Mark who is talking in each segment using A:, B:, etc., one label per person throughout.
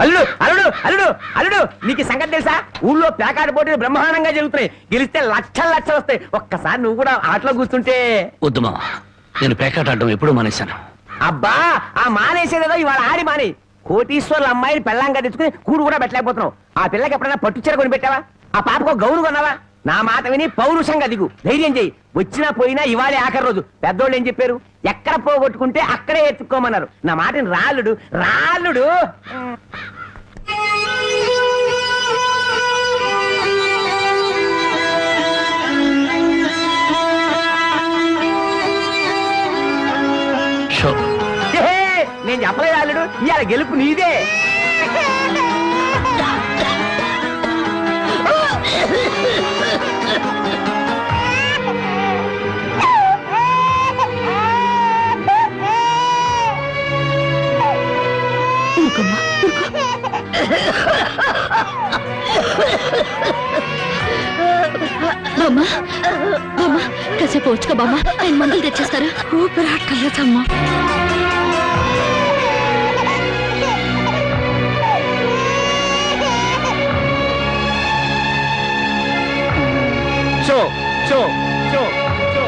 A: అల్లుడు అల్లుడు అల్లుడు అల్లుడు నీకు ఈ సంగతి తెలుసా? ఊళ్ళో ప్యాకాట పోటీలు బ్రహ్మాండంగా జరుగుతున్నాయి. గెలిస్తే లక్షలు లక్షలు వస్తాయి. ఒక్కసారి నువ్వు కూడా ఆటలో కూర్చుంటే.
B: వద్దు మామ, నేను పేకాట ఆడడం ఎప్పుడూ మానేశాను.
A: అబ్బా ఆ మానేసేదేదో ఇవాళ ఆడి మానే. కోటీశ్వర్ల అమ్మాయిని పెళ్ళంగా తెచ్చుకుని కూడు కూడా పెట్టలేకపోతున్నావు. ఆ పిల్లకి ఎప్పుడైనా పట్టుచీర కొని పెట్టావా? ఆ పాపకు గౌను కొన్నావా? నా మాట విని పౌరుషంగా దిగు, ధైర్యం చెయ్యి. వచ్చినా పోయినా ఇవాళే ఆఖరి రోజు. పెద్దోళ్ళు ఏం చెప్పారు? ఎక్కడ పోగొట్టుకుంటే అక్కడే ఎత్తుక్కోమన్నారు. నా మాటని రాళ్ళుడు రాళ్ళుడు. నేను చెప్పలేదు అల్లుడు, ఇవాళ గెలుపు నీదే.
C: కాసేపు వచ్చుకో బామ్మ, ఆయన మందులు తెచ్చేస్తారు. ఊపిరాటమ్మా.
A: షో షో షో షో.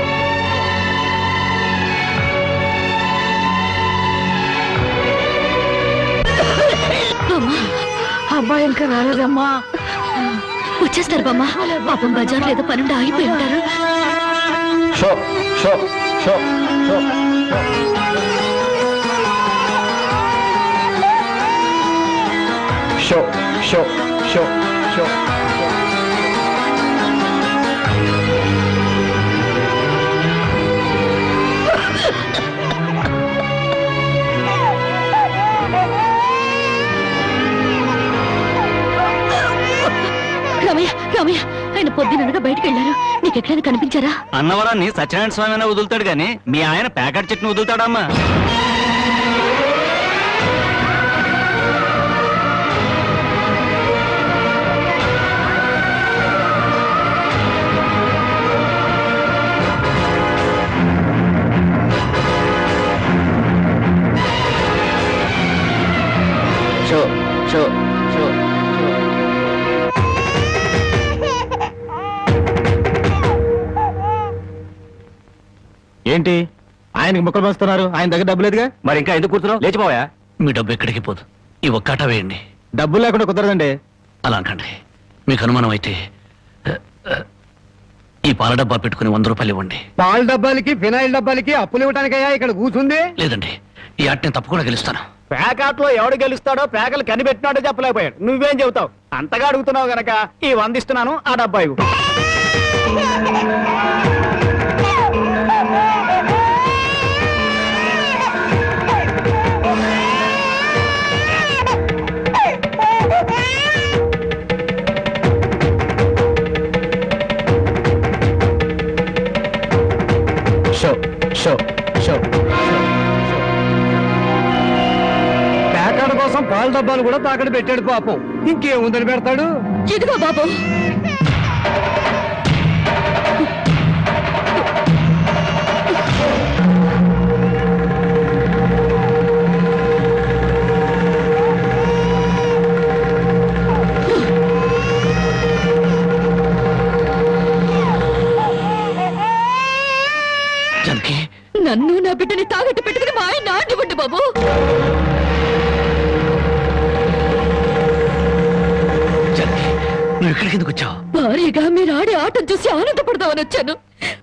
C: అబ్బాయి ఇంకా రాలేదమ్మా. వచ్చేస్తారు బామ్మ. పాపం బజార్లో ఏదో పనుండి ఆగిపోయి ఉంటారు.
A: Show show show show. Show show show show.
C: Ramayya Ramayya, ఆయన పొద్దుననగా బయటకు వెళ్ళారు. నీకెక్కడైనా కనిపించారా?
B: అన్నవరాన్ని సత్యనారాయణ స్వామి అయినా వదులుతాడు గాని మీ ఆయన ప్యాకెట్ చెట్టును వదులుతాడమ్మా.
A: Show show show. ఏంటి ఆయనకి ముక్కలు పంచుతున్నారు? ఆయన దగ్గర డబ్బు లేదుగా.
B: మరి ఇంకా ఎందుకు కూర్చున్నావు? లేచిపోయా. మీ డబ్బు ఎక్కడికి పోదు. ఈ ఒక్కట వేయండి.
A: డబ్బులు లేకుండా కుదరదండి.
B: అలా అంకండి. మీకు అనుమానం అయితే ఈ పాల డబ్బా పెట్టుకుని 100 రూపాయలు ఇవ్వండి.
A: పాల డబ్బాలకి ఫినాయిల్ డబ్బాలకి అప్పులు ఇవ్వడానికయ్యా ఇక్కడ కూర్చుంది?
B: లేదండి, ఈ ఆట నేను తప్పకుండా గెలుస్తాను.
A: ప్యాకాట్లో ఎవడు గెలుస్తాడో ప్యాకలు కనిపెట్టినాడో చెప్పలేకపోయాడు. నువ్వేం చెబుతావు? అంతగా అడుగుతున్నావు గనక ఈ 100 ఇస్తున్నాను. ఆ డబ్బా ఇవ్వు. Show show show. ప్యాకాడ కోసం పాల డబ్బాలు కూడా తాకడ పెట్టాడు పాపం. ఇంకేముందని పెడతాడు?
C: ఇదిగో బాబు. నన్ను నా బిడ్డని తాగట్టు పెట్టుకుని మా ఆయన ఆడివ్వండి బాబు.
B: నువ్వు ఇక్కడికి ఎందుకు వచ్చావు?
C: భారీగా మీరు ఆడే ఆటం చూసి ఆనందపడదామని వచ్చాను.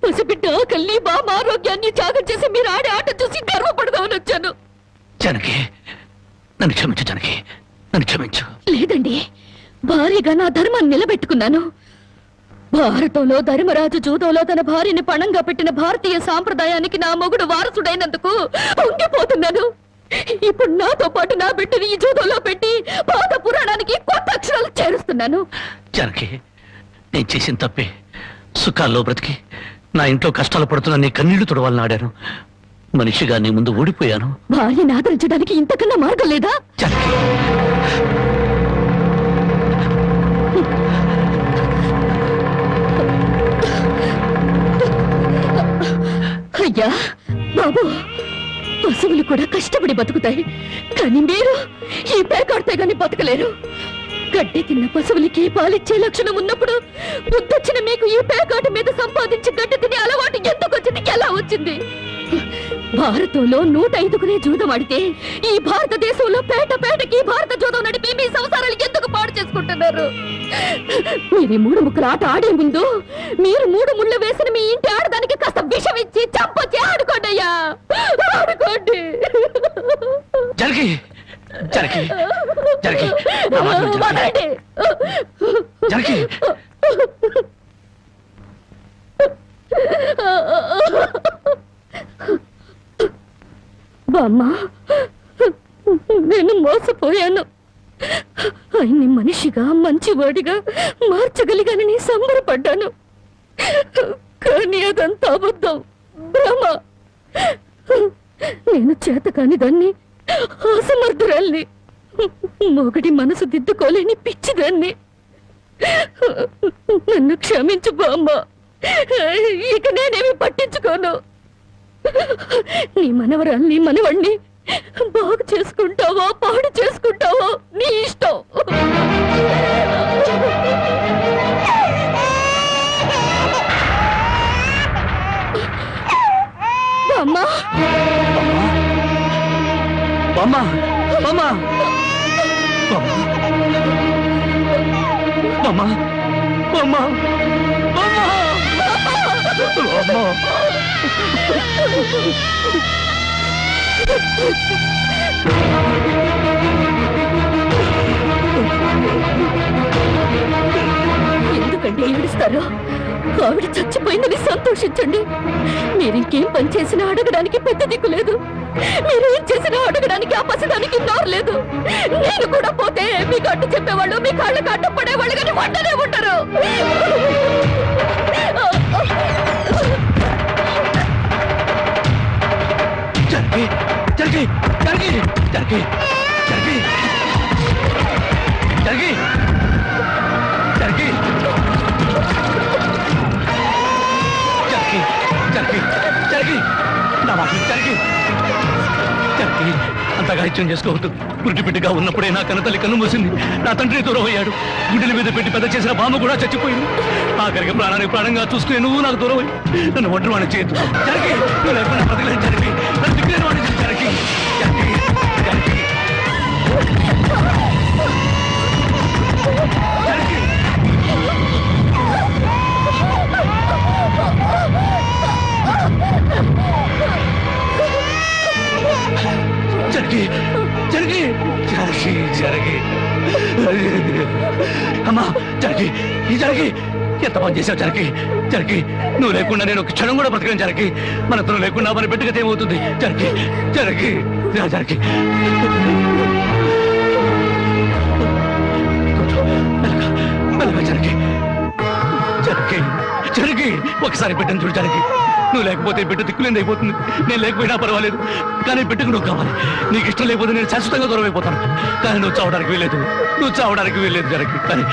C: పసిబిడ్డ ఆకలిని మా ఆరోగ్యాన్ని త్యాగం చేసి మీరు ఆడే ఆటం చూసి గర్వపడదామని వచ్చాను.
B: జనకి, నన్ను క్షమించు. జనకి, నన్ను క్షమించు.
C: లేదండి, భారీగా నా ధర్మాన్ని నిలబెట్టుకున్నాను. భారతంలో ధర్మరాజు జూదంలో తన భార్యని పణంగా పెట్టిన భారతీయ సాంప్రదాయానికి నా మొగుడు వారసుడైనందుకు ఉండిపోతున్నాను. ఇప్పుడు నాతో పాటు నా బిడ్డని ఈ జూదంలో పెట్టి పాత పురాణానికి కొత్త అక్షరాలు చేరుస్తున్నాను.
B: జనకి, నేను చేసిన తప్పే. సుఖాల్లో బ్రతికి నా ఇంట్లో కష్టాలు పడుతున్నా నీ కన్నీళ్లు తుడవాలని ఆడాను. మనిషిగా నీ ముందు ఓడిపోయాను.
C: భార్యని ఆదరించడానికి ఇంతకన్నా మార్గం లేదా?
B: జనకి,
C: అయ్యా బాబు, పశువులు కూడా కష్టపడి బతుకుతాయి, కానీ మీరు ఈ పేకాడితే గాని బతకలేరు. గడ్డి తిన్న పశువులకి పాలిచ్చే లక్షణం ఉన్నప్పుడు బుద్ధొచ్చిన మీకు ఈ పేకాట మీద సంపాదించి గడ్డి తినే అలవాటు ఎందుకు వచ్చింది, ఎలా వచ్చింది? భారతంలో 105 జూదం ఆడితే ఈ భారతదేశంలో పేట పేటకి భారత జూదం నడిపి మీ సంసారాలు ఎందుకు పాడు చేసుకుంటున్నారు? మీరు ఈ 3 ముక్కల ఆట ఆడే ముందు మీరు 3 ముళ్ళు వేసిన మీ ఇంటి ఆడదానికి కాస్త విషం ఇచ్చి చంపొచ్చి ఆడుకోండి అయ్యా, ఆడుకోండి.
B: జరగి జరగి జరగి నా మాట విను, జరగి.
C: వదలండి.
B: జరగి
C: బామ్మ, నేను మోసపోయాను. ఆయన్ని మనిషిగా మంచివాడిగా మార్చగలిగానని సంబరపడ్డాను, కానీ అదంతా అబద్ధం, భ్రమ. నేను చేతకాని దాన్ని, అసమర్థురాల్ని, మొగడి మనసు దిద్దుకోలేని పిచ్చిదాన్ని. నన్ను క్షమించు బామ్మ, ఇక నేనేమి పట్టించుకోను. నీ మనవరాల్ని మనవణ్ణి బాగు చేసుకుంటావో పాడు చేసుకుంటావో నీ ఇష్టం. బామ్మ,
B: బామ్మ బామ్మ బామ్మ బామ్మ బామ్మ
C: ఎందుకండి ఏడుస్తారు? ఆవిడ చచ్చిపోయిందని సంతోషించండి. మీరింకేం పని చేసినా అడగడానికి పెద్ద దిక్కు లేదు. మీరేం చేసినా అడగడానికి ఆ పసిదానికి నోరు లేదు. నేను కూడా పోతే మీకు అడ్డు చెప్పేవాళ్ళు, మీ కాళ్ళకి అడ్డు పడేవాళ్ళు, కానీ వంటనే ఉంటారు.
B: జరగి జరగి జరగి జరగి జరగి జరగి జరగి జరగి జరగి జరగి నా మాట జరగి జరగి అంతగా ఇచ్చం చేసుకోవద్దు. గుడ్డి బిడ్డగా ఉన్నప్పుడే నా కన్నతల్లి కన్ను మూసింది. నా తండ్రి దూరం అయ్యాడు. గుండెల మీద పెట్టి పెద్ద చేసిన బామ్మ కూడా చచ్చిపోయింది. ఆఖరికి ప్రాణానికి ప్రాణంగా చూసుకునే నువ్వు నాకు దూరం అయ్యి నన్ను ఒంటరి వాడిని చేయొద్దు. జరిగి నువ్వు లేకుండా బతకలేదు. జరిగి నన్ను దిక్కులేని వాడిని చేసి జరిగి జరిగి జరిగి జరిగి జరిగి జరిగి జరిగి జరిగి అమ్మా జరిగి ఈ జరిగి ఎంత పని చేసావు జరిగి జరిగి నువ్వు లేకుండా నేను ఒక క్షణం కూడా బ్రతకను జరిగి మనతో లేకుండా మన బిడ్డగత ఏమవుతుంది జరిగి జరిగి జరిగి మెల్లగా జరిగి జరిగి జరిగి ఒకసారి బిడ్డను చూడు జరిగి నువ్వు లేకపోతే బిడ్డ దిక్కులేని అయిపోతుంది. నేను లేకపోయినా పర్వాలేదు, కానీ బిడ్డకు నువ్వు కావాలి. నీకు ఇష్టం లేకపోతే నేను శాశ్వతంగా దూరం అయిపోతాను. కానీ నువ్వు చావడానికి వీల్లేదు, నువ్వు చావడానికి వీల్లేదు జరగి. కానీ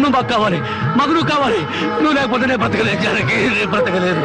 B: నువ్వు మాకు కావాలి, మాకు నువ్వు కావాలి. నువ్వు లేకపోతే నేను బ్రతకలేదు జరగి, నేను బ్రతకలేదు.